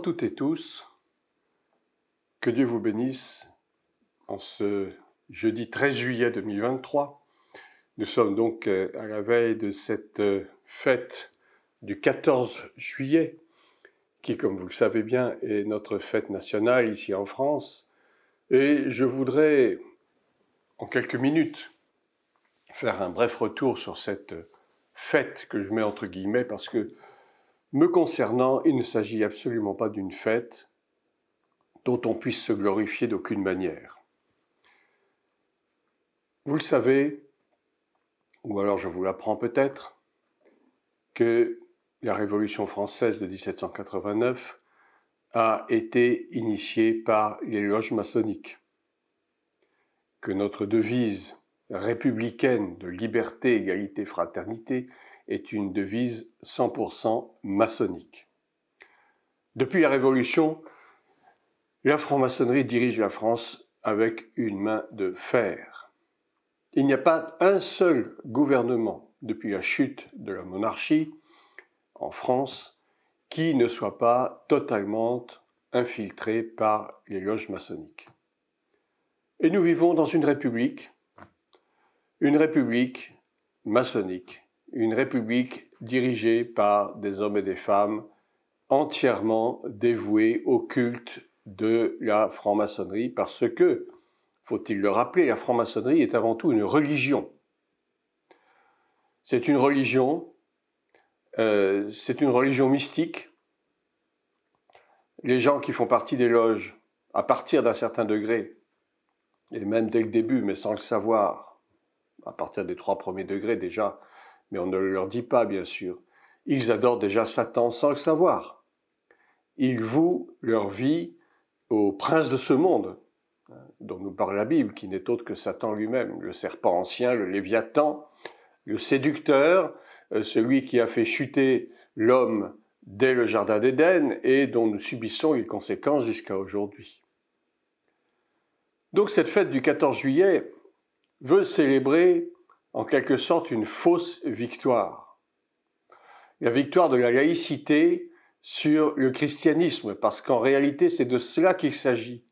Bonjour toutes et tous, que Dieu vous bénisse en ce jeudi 13 juillet 2023. Nous sommes donc à la veille de cette fête du 14 juillet, qui, comme vous le savez bien, est notre fête nationale ici en France. Et je voudrais, en quelques minutes, faire un bref retour sur cette fête que je mets entre guillemets, parce que, me concernant, il ne s'agit absolument pas d'une fête dont on puisse se glorifier d'aucune manière. Vous le savez, ou alors je vous l'apprends peut-être, que la Révolution française de 1789 a été initiée par les loges maçonniques, que notre devise républicaine de liberté, égalité, fraternité est une devise 100% maçonnique. Depuis la Révolution, la franc-maçonnerie dirige la France avec une main de fer. Il n'y a pas un seul gouvernement depuis la chute de la monarchie en France qui ne soit pas totalement infiltré par les loges maçonniques. Et nous vivons dans une république maçonnique, une république dirigée par des hommes et des femmes entièrement dévoués au culte de la franc-maçonnerie, parce que, faut-il le rappeler, la franc-maçonnerie est avant tout une religion. C'est une religion mystique. Les gens qui font partie des loges, à partir d'un certain degré, et même dès le début, mais sans le savoir, à partir des 3 premiers degrés déjà, mais on ne leur dit pas bien sûr, ils adorent déjà Satan sans le savoir. Ils vouent leur vie au prince de ce monde, dont nous parle la Bible, qui n'est autre que Satan lui-même, le serpent ancien, le Léviathan, le séducteur, celui qui a fait chuter l'homme dès le Jardin d'Éden et dont nous subissons les conséquences jusqu'à aujourd'hui. Donc cette fête du 14 juillet veut célébrer en quelque sorte une fausse victoire. La victoire de la laïcité sur le christianisme, parce qu'en réalité c'est de cela qu'il s'agit.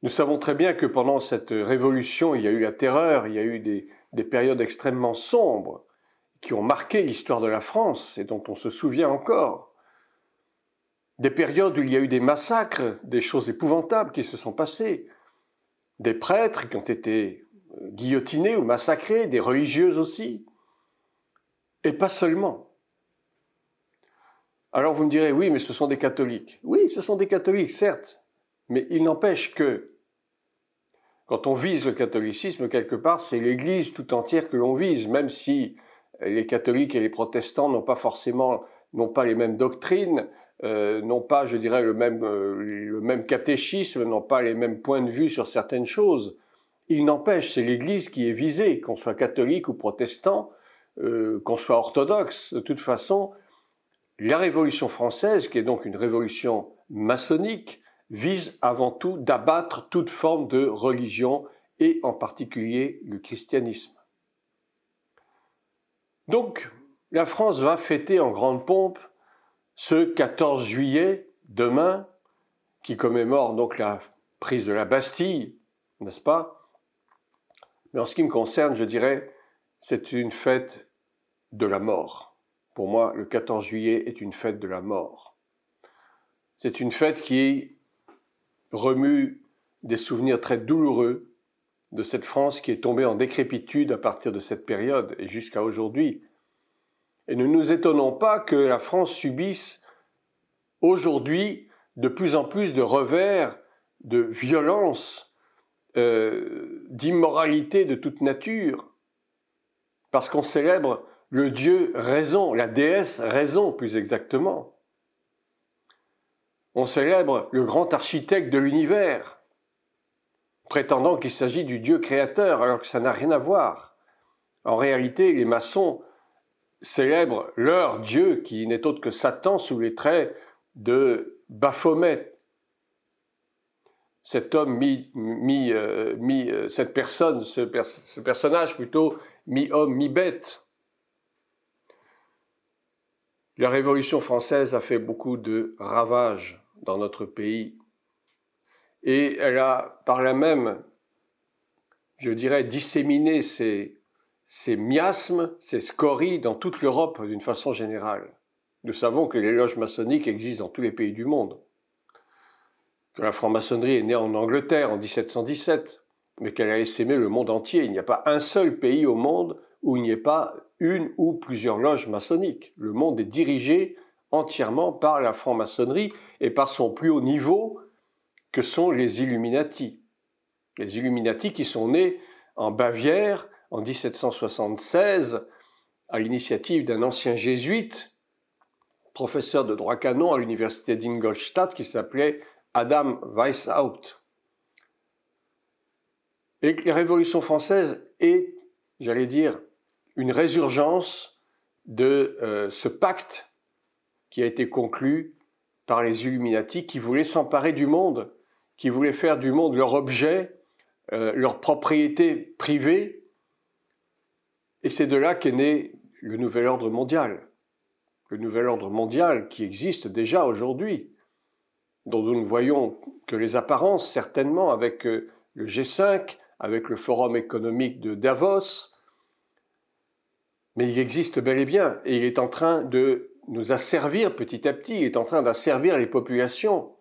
Nous savons très bien que pendant cette révolution, il y a eu la terreur, il y a eu des périodes extrêmement sombres qui ont marqué l'histoire de la France et dont on se souvient encore. Des périodes où il y a eu des massacres, des choses épouvantables qui se sont passées, des prêtres qui ont été guillotinés ou massacrés, des religieuses aussi, et pas seulement. Alors vous me direz, oui, mais ce sont des catholiques. Oui, ce sont des catholiques, certes, mais il n'empêche que quand on vise le catholicisme, quelque part, c'est l'Église tout entière que l'on vise, même si les catholiques et les protestants n'ont pas les mêmes doctrines, n'ont pas, je dirais, le même catéchisme, n'ont pas les mêmes points de vue sur certaines choses. Il n'empêche, c'est l'Église qui est visée, qu'on soit catholique ou protestant, qu'on soit orthodoxe. De toute façon, la Révolution française, qui est donc une révolution maçonnique, vise avant tout d'abattre toute forme de religion et en particulier le christianisme. Donc, la France va fêter en grande pompe ce 14 juillet, demain, qui commémore donc la prise de la Bastille, n'est-ce pas? Mais en ce qui me concerne, je dirais, c'est une fête de la mort. Pour moi, le 14 juillet est une fête de la mort. C'est une fête qui remue des souvenirs très douloureux de cette France qui est tombée en décrépitude à partir de cette période et jusqu'à aujourd'hui. Et ne nous étonnons pas que la France subisse aujourd'hui de plus en plus de revers, de violence, d'immoralité de toute nature, parce qu'on célèbre le Dieu raison, la déesse raison plus exactement. On célèbre le grand architecte de l'univers, prétendant qu'il s'agit du Dieu créateur, alors que ça n'a rien à voir. En réalité, les maçons célèbrent leur Dieu, qui n'est autre que Satan sous les traits de Baphomet. Cet homme cette personne, ce personnage plutôt, mi-homme, mi-bête. La Révolution française a fait beaucoup de ravages dans notre pays et elle a par là même, je dirais, disséminé ces miasmes, ces scories dans toute l'Europe d'une façon générale. Nous savons que les loges maçonniques existent dans tous les pays du monde, que la franc-maçonnerie est née en Angleterre en 1717, mais qu'elle a essaimé le monde entier. Il n'y a pas un seul pays au monde où il n'y ait pas une ou plusieurs loges maçonniques. Le monde est dirigé entièrement par la franc-maçonnerie et par son plus haut niveau, que sont les Illuminati. Les Illuminati qui sont nés en Bavière en 1776 à l'initiative d'un ancien jésuite, professeur de droit canon à l'université d'Ingolstadt qui s'appelait Adam Weishaupt. Et la Révolution française est, j'allais dire, une résurgence de ce pacte qui a été conclu par les Illuminati qui voulaient s'emparer du monde, qui voulaient faire du monde leur objet, leur propriété privée. Et c'est de là qu'est né le nouvel ordre mondial. Le nouvel ordre mondial qui existe déjà aujourd'hui, dont nous ne voyons que les apparences certainement avec le G5, avec le Forum économique de Davos, mais il existe bel et bien, et il est en train de nous asservir petit à petit, il est en train d'asservir les populations.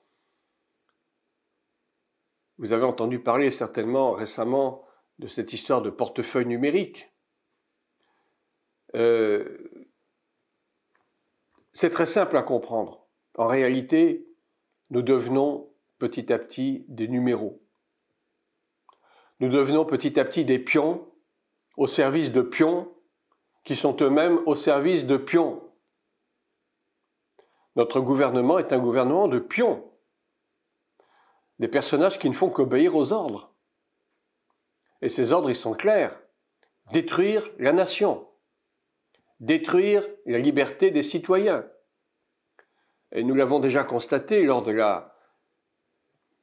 Vous avez entendu parler certainement récemment de cette histoire de portefeuille numérique. C'est très simple à comprendre. En réalité, nous devenons petit à petit des numéros. Nous devenons petit à petit des pions au service de pions qui sont eux-mêmes au service de pions. Notre gouvernement est un gouvernement de pions. Des personnages qui ne font qu'obéir aux ordres. Et ces ordres, ils sont clairs. Détruire la nation. Détruire la liberté des citoyens. Et nous l'avons déjà constaté lors de la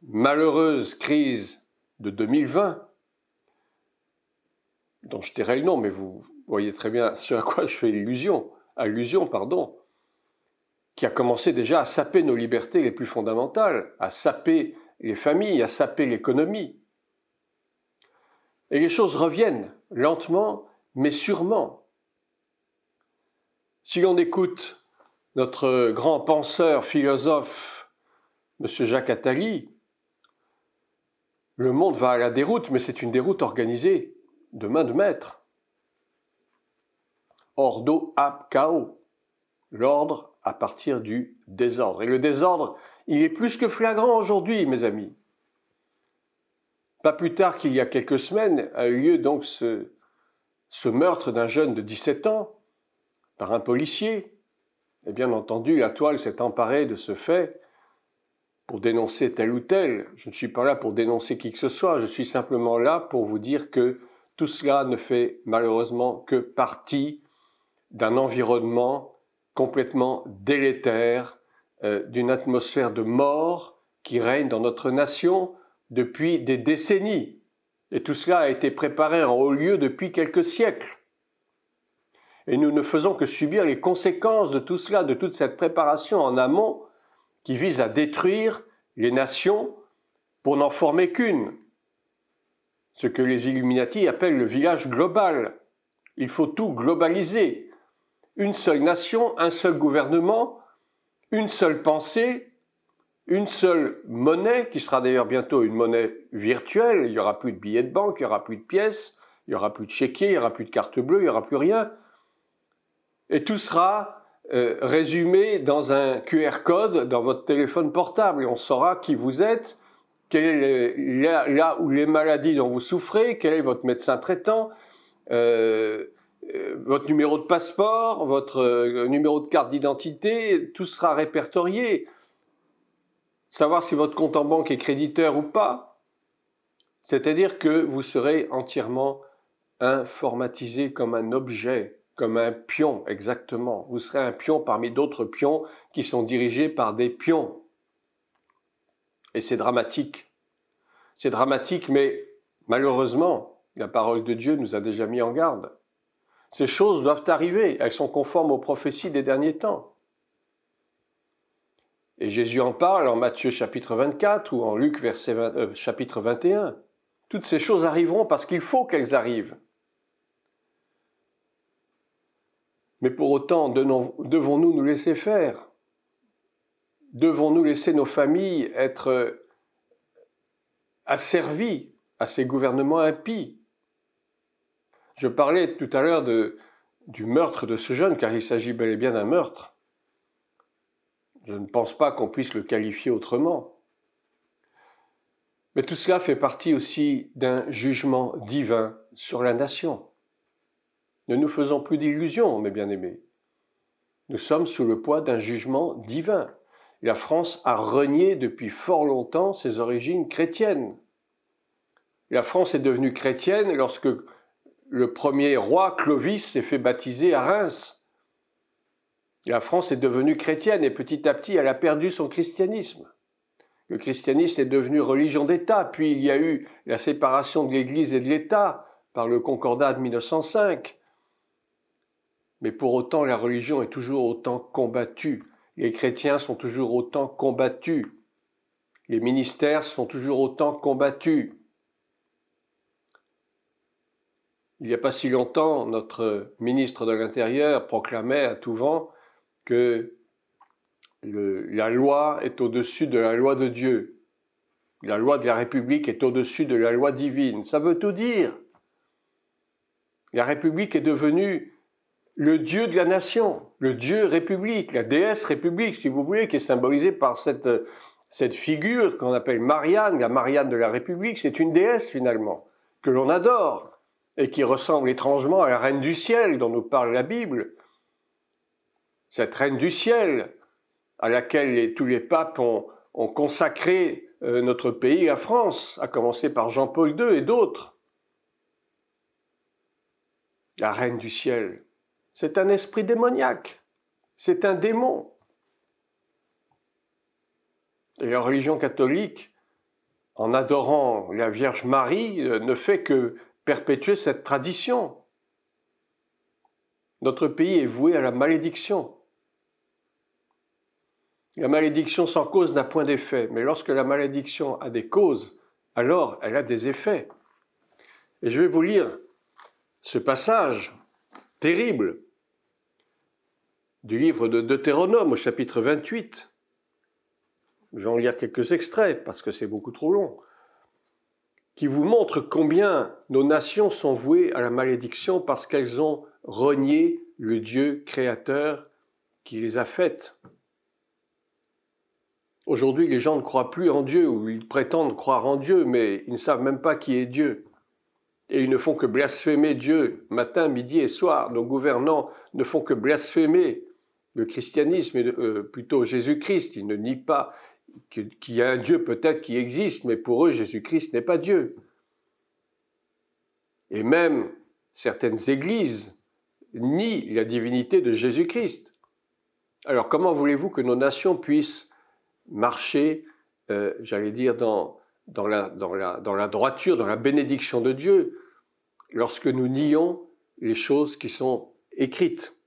malheureuse crise de 2020, dont je tairai le nom, mais vous voyez très bien ce à quoi je fais allusion, qui a commencé déjà à saper nos libertés les plus fondamentales, à saper les familles, à saper l'économie. Et les choses reviennent, lentement, mais sûrement. Si l'on écoute notre grand penseur, philosophe, M. Jacques Attali, le monde va à la déroute, mais c'est une déroute organisée de main de maître. Ordo ab chaos, l'ordre à partir du désordre. Et le désordre, il est plus que flagrant aujourd'hui, mes amis. Pas plus tard qu'il y a quelques semaines a eu lieu donc ce meurtre d'un jeune de 17 ans par un policier. Et bien entendu, la toile s'est emparée de ce fait pour dénoncer tel ou tel. Je ne suis pas là pour dénoncer qui que ce soit, je suis simplement là pour vous dire que tout cela ne fait malheureusement que partie d'un environnement complètement délétère, d'une atmosphère de mort qui règne dans notre nation depuis des décennies. Et tout cela a été préparé en haut lieu depuis quelques siècles. Et nous ne faisons que subir les conséquences de tout cela, de toute cette préparation en amont qui vise à détruire les nations pour n'en former qu'une. Ce que les Illuminati appellent le village global. Il faut tout globaliser. Une seule nation, un seul gouvernement, une seule pensée, une seule monnaie, qui sera d'ailleurs bientôt une monnaie virtuelle. Il n'y aura plus de billets de banque, il n'y aura plus de pièces, il n'y aura plus de chéquier, il n'y aura plus de carte bleue, il n'y aura plus rien. Et tout sera résumé dans un QR code dans votre téléphone portable. Et on saura qui vous êtes, quel est là où les maladies dont vous souffrez, quel est votre médecin traitant, votre numéro de passeport, votre numéro de carte d'identité, tout sera répertorié. Savoir si votre compte en banque est créditeur ou pas. C'est-à-dire que vous serez entièrement informatisé comme un objet, comme un pion, exactement. Vous serez un pion parmi d'autres pions qui sont dirigés par des pions. Et c'est dramatique. C'est dramatique, mais malheureusement, la parole de Dieu nous a déjà mis en garde. Ces choses doivent arriver, elles sont conformes aux prophéties des derniers temps. Et Jésus en parle en Matthieu chapitre 24 ou en Luc chapitre 21. Toutes ces choses arriveront parce qu'il faut qu'elles arrivent. Mais pour autant, devons-nous nous laisser faire? Devons-nous laisser nos familles être asservies à ces gouvernements impies? Je parlais tout à l'heure du meurtre de ce jeune, car il s'agit bel et bien d'un meurtre. Je ne pense pas qu'on puisse le qualifier autrement. Mais tout cela fait partie aussi d'un jugement divin sur la nation. Ne nous faisons plus d'illusions, mes bien-aimés. Nous sommes sous le poids d'un jugement divin. La France a renié depuis fort longtemps ses origines chrétiennes. La France est devenue chrétienne lorsque le premier roi, Clovis, s'est fait baptiser à Reims. La France est devenue chrétienne et petit à petit, elle a perdu son christianisme. Le christianisme est devenu religion d'État, puis il y a eu la séparation de l'Église et de l'État par le Concordat de 1905. Mais pour autant, la religion est toujours autant combattue. Les chrétiens sont toujours autant combattus. Les ministères sont toujours autant combattus. Il n'y a pas si longtemps, notre ministre de l'Intérieur proclamait à tout vent que la loi est au-dessus de la loi de Dieu. La loi de la République est au-dessus de la loi divine. Ça veut tout dire. La République est devenue le Dieu de la nation, le Dieu République, la déesse République, si vous voulez, qui est symbolisée par cette figure qu'on appelle Marianne, la Marianne de la République. C'est une déesse finalement, que l'on adore et qui ressemble étrangement à la reine du ciel dont nous parle la Bible. Cette reine du ciel à laquelle tous les papes ont consacré notre pays, la France, à commencer par Jean-Paul II et d'autres. La reine du ciel, c'est un esprit démoniaque, c'est un démon. Et la religion catholique, en adorant la Vierge Marie, ne fait que perpétuer cette tradition. Notre pays est voué à la malédiction. La malédiction sans cause n'a point d'effet, mais lorsque la malédiction a des causes, alors elle a des effets. Et je vais vous lire ce passage terrible du livre de Deutéronome au chapitre 28. Je vais en lire quelques extraits parce que c'est beaucoup trop long, qui vous montre combien nos nations sont vouées à la malédiction parce qu'elles ont renié le Dieu créateur qui les a faites. Aujourd'hui, les gens ne croient plus en Dieu, ou ils prétendent croire en Dieu, mais ils ne savent même pas qui est Dieu. Et ils ne font que blasphémer Dieu, matin, midi et soir. Nos gouvernants ne font que blasphémer le christianisme, et plutôt Jésus-Christ. Ils ne nient pas qu'il y a un Dieu peut-être qui existe, mais pour eux, Jésus-Christ n'est pas Dieu. Et même certaines églises nient la divinité de Jésus-Christ. Alors comment voulez-vous que nos nations puissent marcher, j'allais dire, dans la droiture, dans la bénédiction de Dieu, lorsque nous nions les choses qui sont écrites?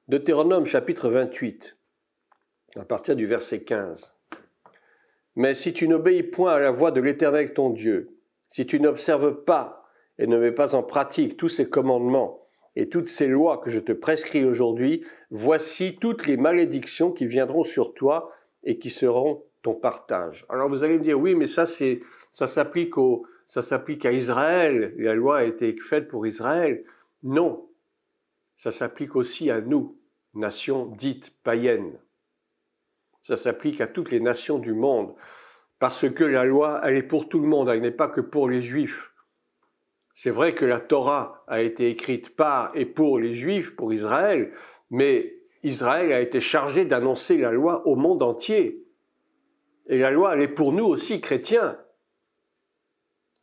Deutéronome chapitre 28, à partir du verset 15. « Mais si tu n'obéis point à la voix de l'Éternel ton Dieu, si tu n'observes pas et ne mets pas en pratique tous ces commandements et toutes ces lois que je te prescris aujourd'hui, voici toutes les malédictions qui viendront sur toi et qui seront ton partage. » Alors vous allez me dire, oui, mais ça s'applique à Israël, la loi a été faite pour Israël. Non, ça s'applique aussi à nous, nations dites païennes. Ça s'applique à toutes les nations du monde, parce que la loi, elle est pour tout le monde, elle n'est pas que pour les Juifs. C'est vrai que la Torah a été écrite par et pour les Juifs, pour Israël, mais Israël a été chargé d'annoncer la loi au monde entier. Et la loi, elle est pour nous aussi, chrétiens.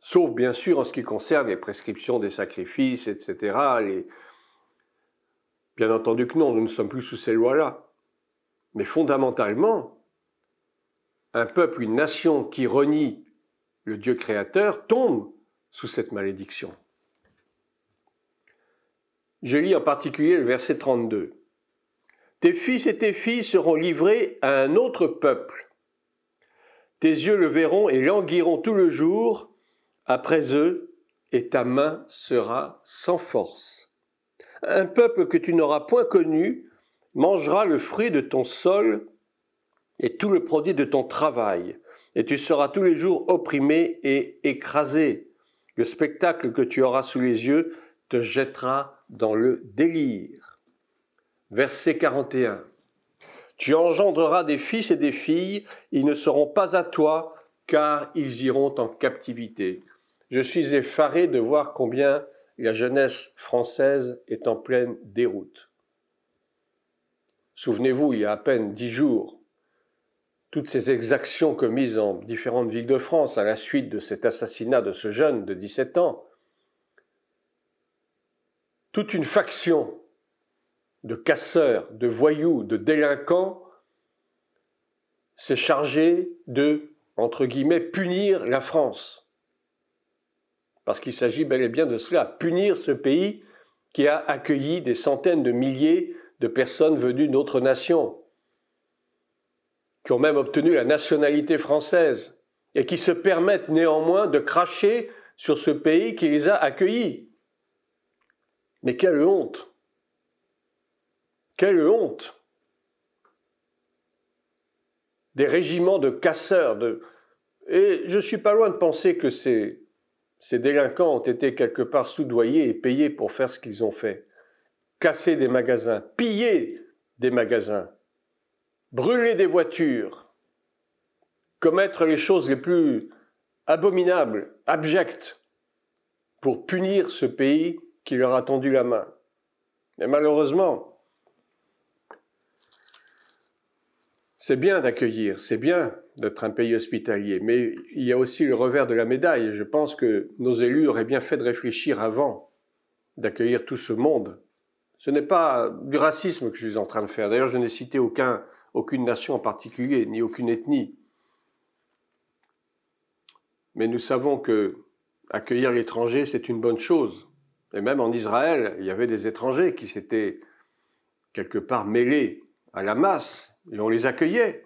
Sauf bien sûr en ce qui concerne les prescriptions des sacrifices, etc. Bien entendu que non, nous ne sommes plus sous ces lois-là. Mais fondamentalement, un peuple, une nation qui renie le Dieu créateur tombe sous cette malédiction. Je lis en particulier le verset 32. Tes fils et tes filles seront livrés à un autre peuple. Tes yeux le verront et languiront tout le jour après eux, et ta main sera sans force. Un peuple que tu n'auras point connu mangera le fruit de ton sol et tout le produit de ton travail, et tu seras tous les jours opprimé et écrasé. Le spectacle que tu auras sous les yeux te jettera dans le délire. Verset 41. Tu engendreras des fils et des filles, ils ne seront pas à toi, car ils iront en captivité. Je suis effaré de voir combien la jeunesse française est en pleine déroute. Souvenez-vous, il y a à peine 10 jours, toutes ces exactions commises en différentes villes de France à la suite de cet assassinat de ce jeune de 17 ans, toute une faction de casseurs, de voyous, de délinquants s'est chargée de, entre guillemets, punir la France. Parce qu'il s'agit bel et bien de cela, punir ce pays qui a accueilli des centaines de milliers de personnes venues d'autres nations, qui ont même obtenu la nationalité française, et qui se permettent néanmoins de cracher sur ce pays qui les a accueillis. Mais quelle honte! Quelle honte! Des régiments de casseurs. Et je ne suis pas loin de penser que ces délinquants ont été quelque part soudoyés et payés pour faire ce qu'ils ont fait. Casser des magasins, piller des magasins, brûler des voitures, commettre les choses les plus abominables, abjectes, pour punir ce pays qui leur a tendu la main. Mais malheureusement, c'est bien d'accueillir, c'est bien d'être un pays hospitalier, mais il y a aussi le revers de la médaille. Et je pense que nos élus auraient bien fait de réfléchir avant d'accueillir tout ce monde. Ce n'est pas du racisme que je suis en train de faire. D'ailleurs, je n'ai cité aucune nation en particulier, ni aucune ethnie. Mais nous savons que accueillir l'étranger, c'est une bonne chose. Et même en Israël, il y avait des étrangers qui s'étaient quelque part mêlés à la masse, et on les accueillait.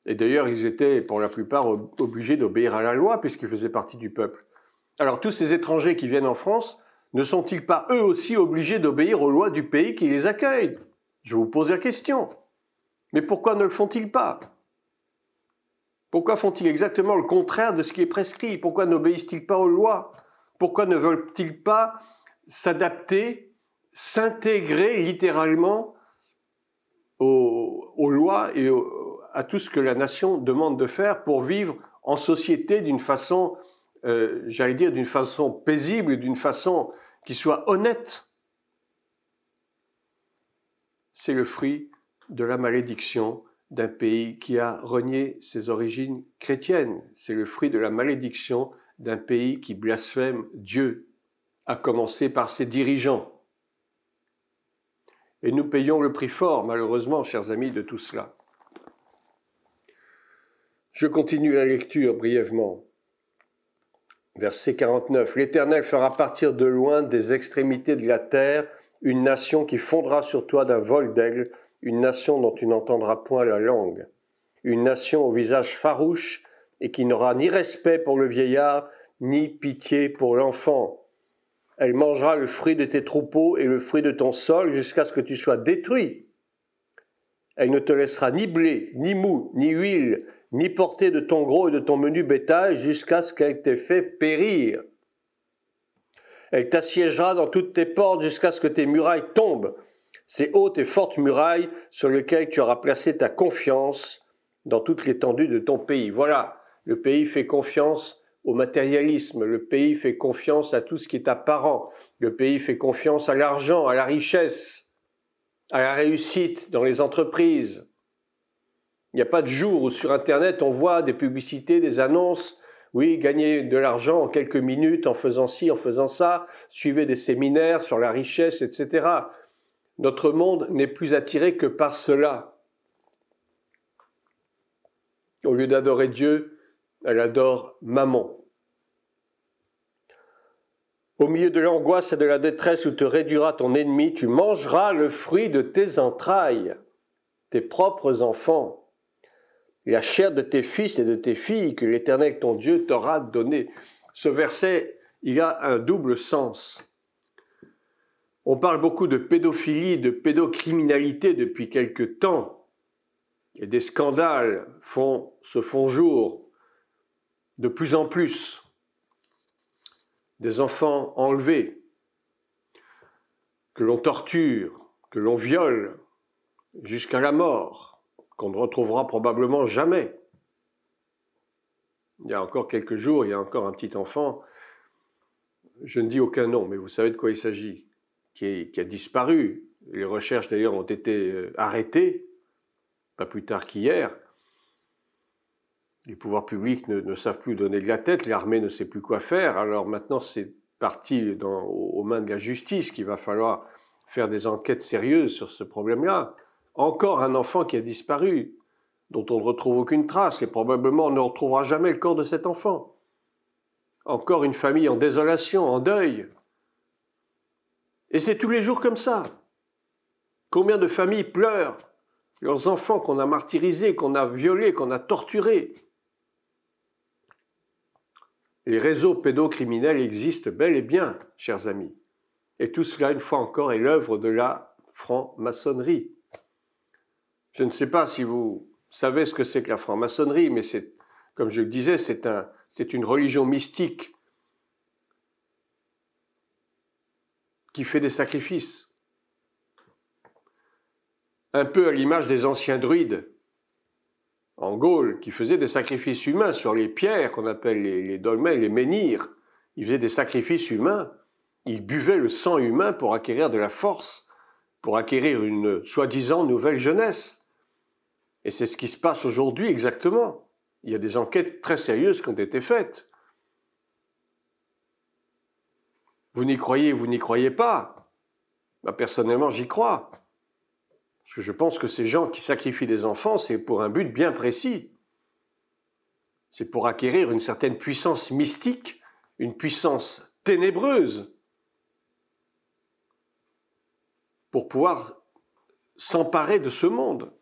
Et d'ailleurs, ils étaient pour la plupart obligés d'obéir à la loi, puisqu'ils faisaient partie du peuple. Alors tous ces étrangers qui viennent en France, ne sont-ils pas eux aussi obligés d'obéir aux lois du pays qui les accueille? Je vous pose la question. Mais pourquoi ne le font-ils pas? Pourquoi font-ils exactement le contraire de ce qui est prescrit? Pourquoi n'obéissent-ils pas aux lois? Pourquoi ne veulent-ils pas s'adapter, s'intégrer littéralement aux lois et à tout ce que la nation demande de faire pour vivre en société d'une façon, j'allais dire, d'une façon paisible, d'une façon qui soit honnête? C'est le fruit de la malédiction d'un pays qui a renié ses origines chrétiennes. C'est le fruit de la malédiction d'un pays qui blasphème Dieu, à commencer par ses dirigeants. Et nous payons le prix fort, malheureusement, chers amis, de tout cela. Je continue la lecture brièvement. Verset 49. L'Éternel fera partir de loin des extrémités de la terre une nation qui fondra sur toi d'un vol d'aigle, une nation dont tu n'entendras point la langue, une nation au visage farouche et qui n'aura ni respect pour le vieillard, ni pitié pour l'enfant. Elle mangera le fruit de tes troupeaux et le fruit de ton sol jusqu'à ce que tu sois détruit. Elle ne te laissera ni blé, ni mou, ni huile, ni portée de ton gros et de ton menu bétail jusqu'à ce qu'elle t'ait fait périr. Elle t'assiégera dans toutes tes portes jusqu'à ce que tes murailles tombent, ces hautes et fortes murailles sur lesquelles tu auras placé ta confiance dans toute l'étendue de ton pays. Voilà, le pays fait confiance au matérialisme, le pays fait confiance à tout ce qui est apparent, le pays fait confiance à l'argent, à la richesse, à la réussite dans les entreprises. Il n'y a pas de jour où sur Internet on voit des publicités, des annonces, oui, gagner de l'argent en quelques minutes en faisant ci, en faisant ça, suivez des séminaires sur la richesse, etc. Notre monde n'est plus attiré que par cela. Au lieu d'adorer Dieu, elle adore Mammon. Au milieu de l'angoisse et de la détresse où te réduira ton ennemi, tu mangeras le fruit de tes entrailles. tes propres enfants, la chair de tes fils et de tes filles que l'Éternel ton Dieu t'aura donné. Ce verset, il a un double sens. On parle beaucoup de pédophilie, de pédocriminalité depuis quelque temps, et des scandales se font jour de plus en plus. Des enfants enlevés, que l'on torture, que l'on viole jusqu'à la mort, qu'on ne retrouvera probablement jamais. Il y a encore quelques jours, il y a encore un petit enfant, je ne dis aucun nom, mais vous savez de quoi il s'agit, qui a disparu. Les recherches d'ailleurs ont été arrêtées, pas plus tard qu'hier. Les pouvoirs publics ne savent plus donner de la tête, l'armée ne sait plus quoi faire, alors maintenant c'est parti aux mains de la justice qu'il va falloir faire des enquêtes sérieuses sur ce problème-là. Encore un enfant qui a disparu, dont on ne retrouve aucune trace, et probablement on ne retrouvera jamais le corps de cet enfant. Encore une famille en désolation, en deuil. Et c'est tous les jours comme ça. Combien de familles pleurent leurs enfants qu'on a martyrisés, qu'on a violés, qu'on a torturés. Les réseaux pédocriminels existent bel et bien, chers amis. Et tout cela, une fois encore, est l'œuvre de la franc-maçonnerie. Je ne sais pas si vous savez ce que c'est que la franc-maçonnerie, mais c'est, comme je le disais, c'est une religion mystique qui fait des sacrifices. Un peu à l'image des anciens druides en Gaule, qui faisaient des sacrifices humains sur les pierres qu'on appelle les dolmens, les menhirs. Ils faisaient des sacrifices humains. Ils buvaient le sang humain pour acquérir de la force, pour acquérir une soi-disant nouvelle jeunesse. Et c'est ce qui se passe aujourd'hui exactement. Il y a des enquêtes très sérieuses qui ont été faites. Vous n'y croyez pas. Bah, personnellement, j'y crois. Parce que je pense que ces gens qui sacrifient des enfants, c'est pour un but bien précis. C'est pour acquérir une certaine puissance mystique, une puissance ténébreuse, pour pouvoir s'emparer de ce monde,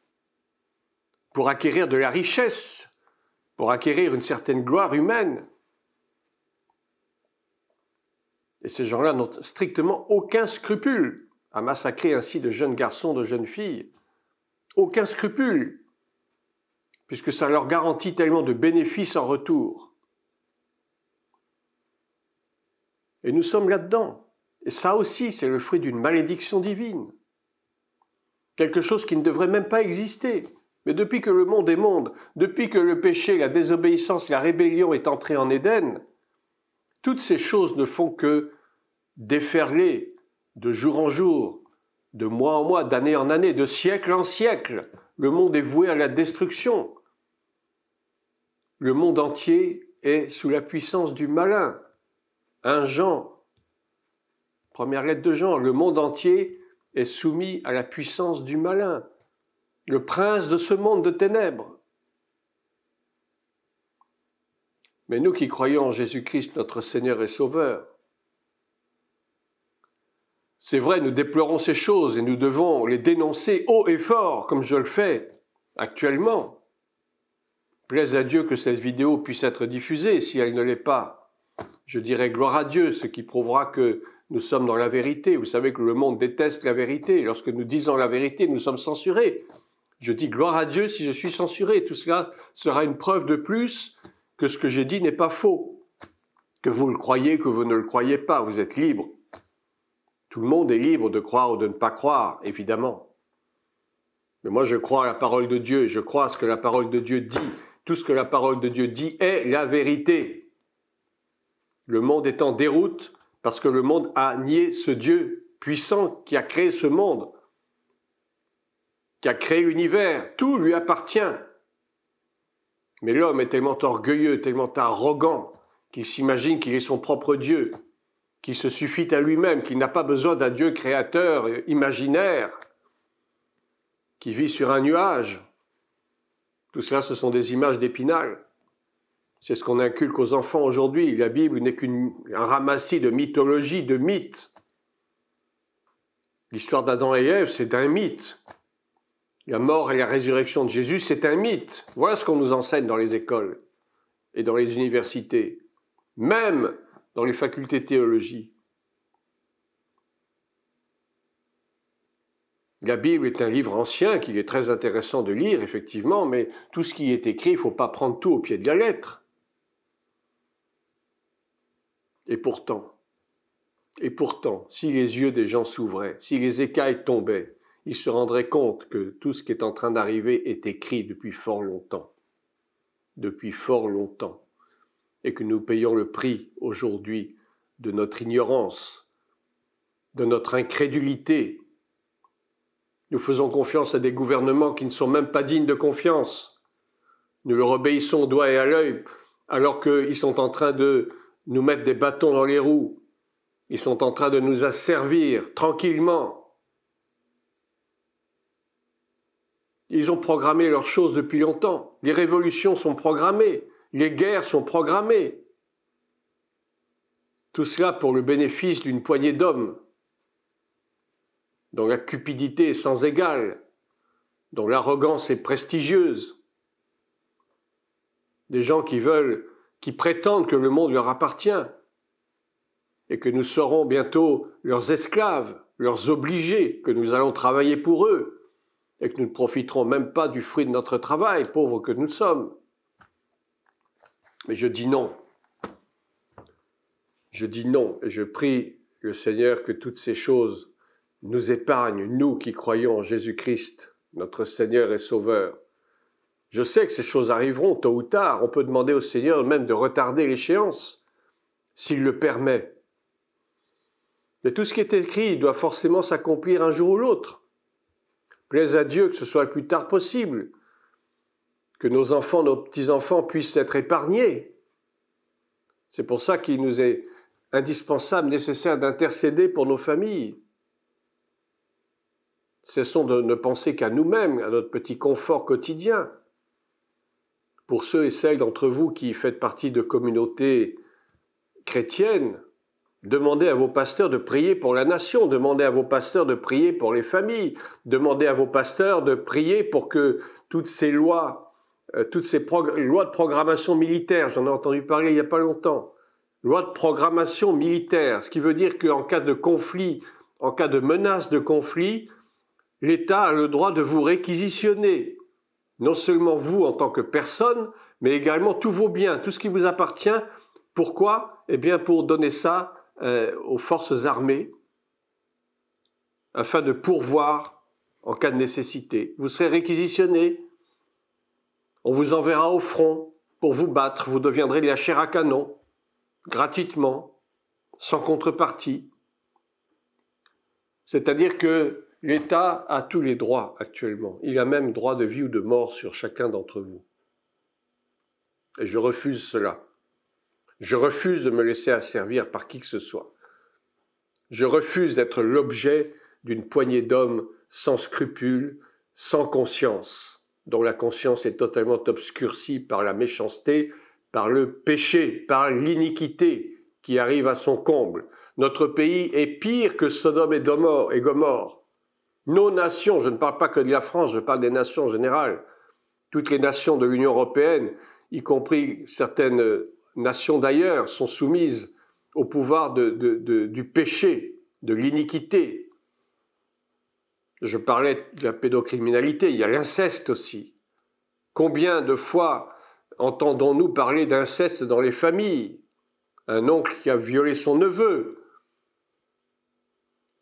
pour acquérir de la richesse, pour acquérir une certaine gloire humaine. Et ces gens-là n'ont strictement aucun scrupule à massacrer ainsi de jeunes garçons, de jeunes filles. Aucun scrupule, puisque ça leur garantit tellement de bénéfices en retour. Et nous sommes là-dedans. Et ça aussi, c'est le fruit d'une malédiction divine. Quelque chose qui ne devrait même pas exister. Mais depuis que le monde est monde, depuis que le péché, la désobéissance, la rébellion est entré en Éden, toutes ces choses ne font que déferler de jour en jour, de mois en mois, d'année en année, de siècle en siècle. Le monde est voué à la destruction. Le monde entier est sous la puissance du malin. 1 Jean, première lettre de Jean, le monde entier est soumis à la puissance du malin, le prince de ce monde de ténèbres. Mais nous qui croyons en Jésus-Christ, notre Seigneur et Sauveur, c'est vrai, nous déplorons ces choses et nous devons les dénoncer haut et fort, comme je le fais actuellement. Plaise à Dieu que cette vidéo puisse être diffusée, si elle ne l'est pas. Je dirais gloire à Dieu, ce qui prouvera que nous sommes dans la vérité. Vous savez que le monde déteste la vérité. Lorsque nous disons la vérité, nous sommes censurés. Je dis gloire à Dieu si je suis censuré. Tout cela sera une preuve de plus que ce que j'ai dit n'est pas faux. Que vous le croyez, que vous ne le croyez pas, vous êtes libre. Tout le monde est libre de croire ou de ne pas croire, évidemment. Mais moi, je crois à la parole de Dieu, je crois à ce que la parole de Dieu dit. Tout ce que la parole de Dieu dit est la vérité. Le monde est en déroute parce que le monde a nié ce Dieu puissant qui a créé ce monde, qui a créé l'univers. Tout lui appartient. Mais l'homme est tellement orgueilleux, tellement arrogant, qu'il s'imagine qu'il est son propre Dieu, qu'il se suffit à lui-même, qu'il n'a pas besoin d'un Dieu créateur imaginaire, qui vit sur un nuage. Tout cela, ce sont des images d'Épinal. C'est ce qu'on inculque aux enfants aujourd'hui. La Bible n'est qu'un ramassis de mythologie, de mythes. L'histoire d'Adam et Ève, c'est un mythe. La mort et la résurrection de Jésus, c'est un mythe. Voilà ce qu'on nous enseigne dans les écoles et dans les universités, même dans les facultés de théologie. La Bible est un livre ancien qu'il est très intéressant de lire, effectivement, mais tout ce qui est écrit, il ne faut pas prendre tout au pied de la lettre. Et pourtant, si les yeux des gens s'ouvraient, si les écailles tombaient, ils se rendraient compte que tout ce qui est en train d'arriver est écrit depuis fort longtemps, et que nous payons le prix aujourd'hui de notre ignorance, de notre incrédulité. Nous faisons confiance à des gouvernements qui ne sont même pas dignes de confiance. Nous leur obéissons au doigt et à l'œil, alors qu'ils sont en train de nous mettre des bâtons dans les roues. Ils sont en train de nous asservir tranquillement. Ils ont programmé leurs choses depuis longtemps. Les révolutions sont programmées. Les guerres sont programmées. Tout cela pour le bénéfice d'une poignée d'hommes dont la cupidité est sans égale, dont l'arrogance est prestigieuse. Des gens qui prétendent que le monde leur appartient et que nous serons bientôt leurs esclaves, leurs obligés, que nous allons travailler pour eux et que nous ne profiterons même pas du fruit de notre travail, pauvres que nous sommes. Mais je dis non. Je dis non et je prie le Seigneur que toutes ces choses nous épargnent, nous qui croyons en Jésus-Christ, notre Seigneur et Sauveur. Je sais que ces choses arriveront tôt ou tard. On peut demander au Seigneur même de retarder l'échéance, s'il le permet. Mais tout ce qui est écrit doit forcément s'accomplir un jour ou l'autre. Plaise à Dieu que ce soit le plus tard possible, que nos enfants, nos petits-enfants puissent être épargnés. C'est pour ça qu'il nous est indispensable, nécessaire d'intercéder pour nos familles. Cessons de ne penser qu'à nous-mêmes, à notre petit confort quotidien. Pour ceux et celles d'entre vous qui faites partie de communautés chrétiennes, demandez à vos pasteurs de prier pour la nation, demandez à vos pasteurs de prier pour les familles, demandez à vos pasteurs de prier pour que toutes ces lois, lois de programmation militaire, j'en ai entendu parler il n'y a pas longtemps, loi de programmation militaire, ce qui veut dire qu'en cas de conflit, en cas de menace de conflit, l'État a le droit de vous réquisitionner, non seulement vous en tant que personne, mais également tous vos biens, tout ce qui vous appartient. Pourquoi ? Eh bien pour donner ça aux forces armées, afin de pourvoir en cas de nécessité. Vous serez réquisitionné, on vous enverra au front pour vous battre, vous deviendrez de la chair à canon, gratuitement, sans contrepartie. C'est-à-dire que l'État a tous les droits actuellement. Il a même droit de vie ou de mort sur chacun d'entre vous. Et je refuse cela. Je refuse de me laisser asservir par qui que ce soit. Je refuse d'être l'objet d'une poignée d'hommes sans scrupules, sans conscience, dont la conscience est totalement obscurcie par la méchanceté, par le péché, par l'iniquité qui arrive à son comble. Notre pays est pire que Sodome et Gomorrhe. Nos nations, je ne parle pas que de la France, je parle des nations en général, toutes les nations de l'Union européenne, y compris certaines nations d'ailleurs, sont soumises au pouvoir du péché, de l'iniquité. Je parlais de la pédocriminalité, il y a l'inceste aussi. Combien de fois entendons-nous parler d'inceste dans les familles ? Un oncle qui a violé son neveu.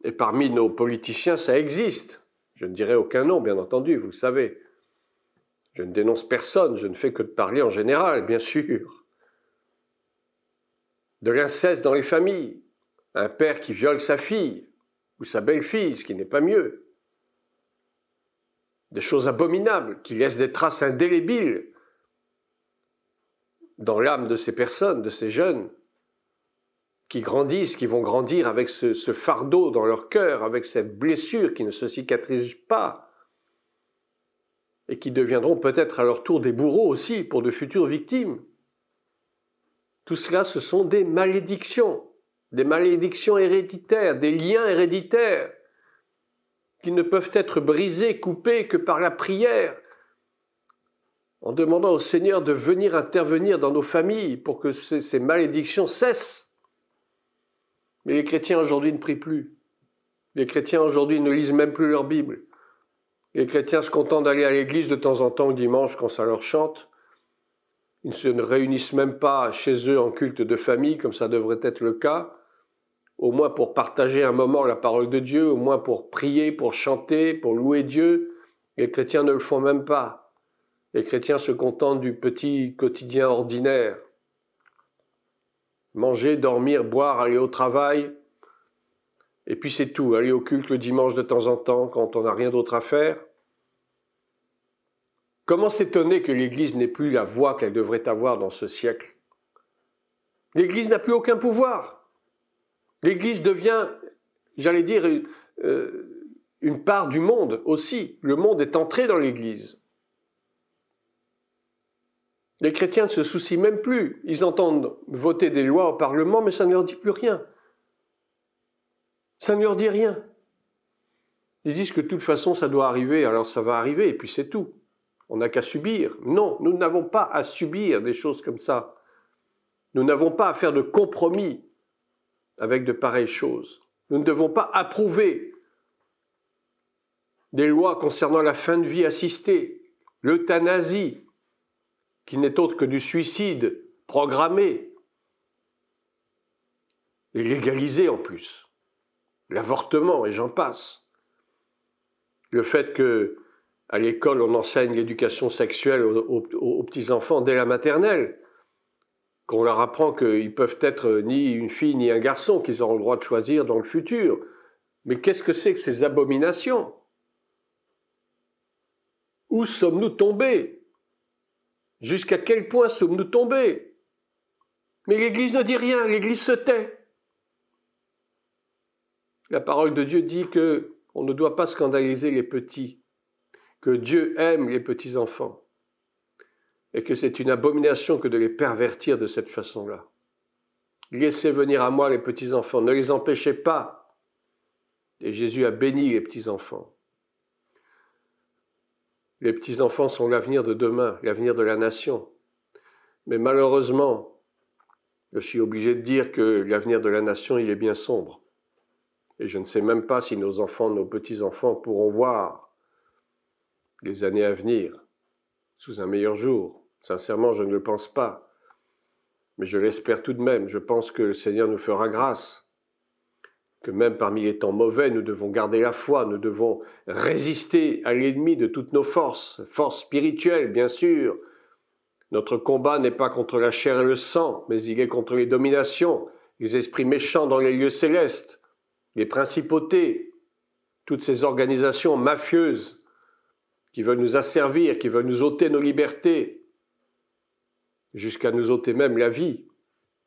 Et parmi nos politiciens, ça existe. Je ne dirai aucun nom, bien entendu, vous le savez. Je ne dénonce personne, je ne fais que de parler en général, bien sûr. De l'inceste dans les familles. Un père qui viole sa fille, ou sa belle-fille, ce qui n'est pas mieux. Des choses abominables, qui laissent des traces indélébiles dans l'âme de ces personnes, de ces jeunes, qui grandissent, qui vont grandir avec ce fardeau dans leur cœur, avec cette blessure qui ne se cicatrise pas, et qui deviendront peut-être à leur tour des bourreaux aussi pour de futures victimes. Tout cela, ce sont des malédictions héréditaires, des liens héréditaires qui ne peuvent être brisées, coupées que par la prière, en demandant au Seigneur de venir intervenir dans nos familles pour que ces malédictions cessent. Mais les chrétiens aujourd'hui ne prient plus. Les chrétiens aujourd'hui ne lisent même plus leur Bible. Les chrétiens se contentent d'aller à l'église de temps en temps le dimanche quand ça leur chante. Ils ne se réunissent même pas chez eux en culte de famille, comme ça devrait être le cas, au moins pour partager un moment la parole de Dieu, au moins pour prier, pour chanter, pour louer Dieu. Les chrétiens ne le font même pas. Les chrétiens se contentent du petit quotidien ordinaire. Manger, dormir, boire, aller au travail, et puis c'est tout, aller au culte le dimanche de temps en temps quand on n'a rien d'autre à faire. Comment s'étonner que l'Église n'ait plus la voix qu'elle devrait avoir dans ce siècle? L'Église n'a plus aucun pouvoir. L'Église devient, j'allais dire, une part du monde aussi. Le monde est entré dans l'Église. Les chrétiens ne se soucient même plus. Ils entendent voter des lois au Parlement, mais ça ne leur dit plus rien. Ça ne leur dit rien. Ils disent que de toute façon, ça doit arriver, alors ça va arriver, et puis c'est tout. On n'a qu'à subir. Non, nous n'avons pas à subir des choses comme ça. Nous n'avons pas à faire de compromis avec de pareilles choses. Nous ne devons pas approuver des lois concernant la fin de vie assistée, l'euthanasie, qui n'est autre que du suicide programmé, et légalisé en plus, l'avortement et j'en passe. Le fait qu'à l'école on enseigne l'éducation sexuelle aux petits-enfants dès la maternelle, qu'on leur apprend qu'ils peuvent être ni une fille ni un garçon, qu'ils auront le droit de choisir dans le futur. Mais qu'est-ce que c'est que ces abominations? Où sommes-nous tombés? Jusqu'à quel point sommes-nous tombés? Mais l'Église ne dit rien, l'Église se tait. La parole de Dieu dit qu'on ne doit pas scandaliser les petits, que Dieu aime les petits-enfants, et que c'est une abomination que de les pervertir de cette façon-là. Laissez venir à moi les petits-enfants, ne les empêchez pas. Et Jésus a béni les petits-enfants. Les petits-enfants sont l'avenir de demain, l'avenir de la nation. Mais malheureusement, je suis obligé de dire que l'avenir de la nation, il est bien sombre. Et je ne sais même pas si nos enfants, nos petits-enfants pourront voir les années à venir sous un meilleur jour. Sincèrement, je ne le pense pas. Mais je l'espère tout de même. Je pense que le Seigneur nous fera grâce. Que même parmi les temps mauvais, nous devons garder la foi, nous devons résister à l'ennemi de toutes nos forces, forces spirituelles, bien sûr. Notre combat n'est pas contre la chair et le sang, mais il est contre les dominations, les esprits méchants dans les lieux célestes, les principautés, toutes ces organisations mafieuses qui veulent nous asservir, qui veulent nous ôter nos libertés, jusqu'à nous ôter même la vie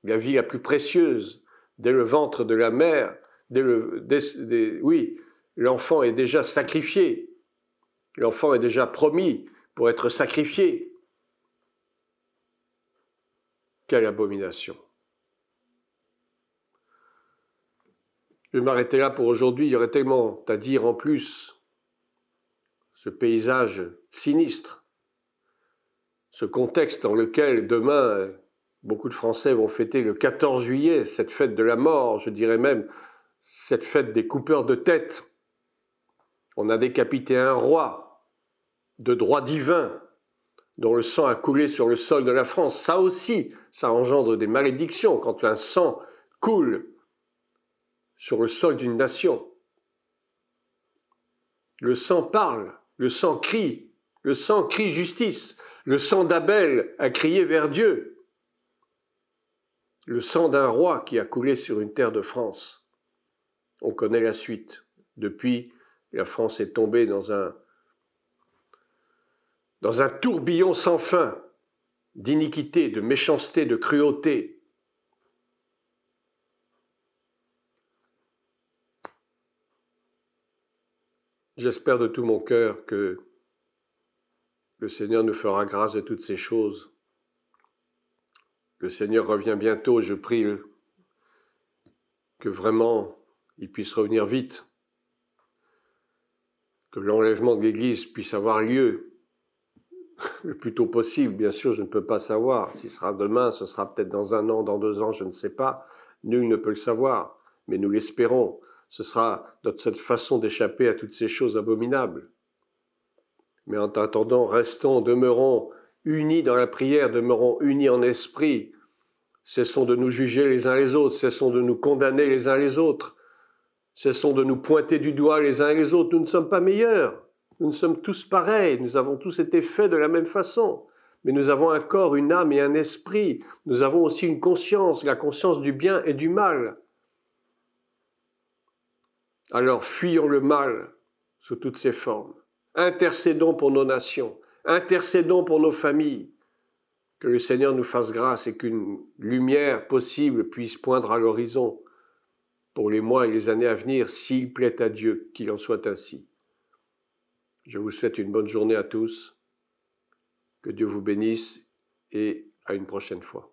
la plus précieuse, dès le ventre de la mère. Oui, l'enfant est déjà sacrifié. L'enfant est déjà promis pour être sacrifié. Quelle abomination! Je vais m'arrêter là pour aujourd'hui. Il y aurait tellement à dire en plus. Ce paysage sinistre, ce contexte dans lequel demain, beaucoup de Français vont fêter le 14 juillet, cette fête de la mort, je dirais même cette fête des coupeurs de tête. On a décapité un roi de droit divin dont le sang a coulé sur le sol de la France. Ça aussi, ça engendre des malédictions quand un sang coule sur le sol d'une nation. Le sang parle, le sang crie justice. Le sang d'Abel a crié vers Dieu. Le sang d'un roi qui a coulé sur une terre de France. On connaît la suite. Depuis, la France est tombée dans un tourbillon sans fin d'iniquité, de méchanceté, de cruauté. J'espère de tout mon cœur que le Seigneur nous fera grâce de toutes ces choses. Le Seigneur revient bientôt, je prie que vraiment il puisse revenir vite. que l'enlèvement de l'Église puisse avoir lieu le plus tôt possible. Bien sûr, je ne peux pas savoir. Si ce sera demain, ce sera peut-être dans 1 an, dans 2 ans, je ne sais pas. Nul ne peut le savoir, mais nous l'espérons. Ce sera notre seule façon d'échapper à toutes ces choses abominables. Mais en attendant, restons, demeurons unis dans la prière, demeurons unis en esprit. Cessons de nous juger les uns les autres, cessons de nous condamner les uns les autres, cessons de nous pointer du doigt les uns les autres. Nous ne sommes pas meilleurs, nous sommes tous pareils, nous avons tous été faits de la même façon. Mais nous avons un corps, une âme et un esprit. Nous avons aussi une conscience, la conscience du bien et du mal. Alors fuyons le mal sous toutes ses formes. Intercédons pour nos nations, intercédons pour nos familles. Que le Seigneur nous fasse grâce et qu'une lumière possible puisse poindre à l'horizon pour les mois et les années à venir, s'il plaît à Dieu qu'il en soit ainsi. Je vous souhaite une bonne journée à tous, que Dieu vous bénisse et à une prochaine fois.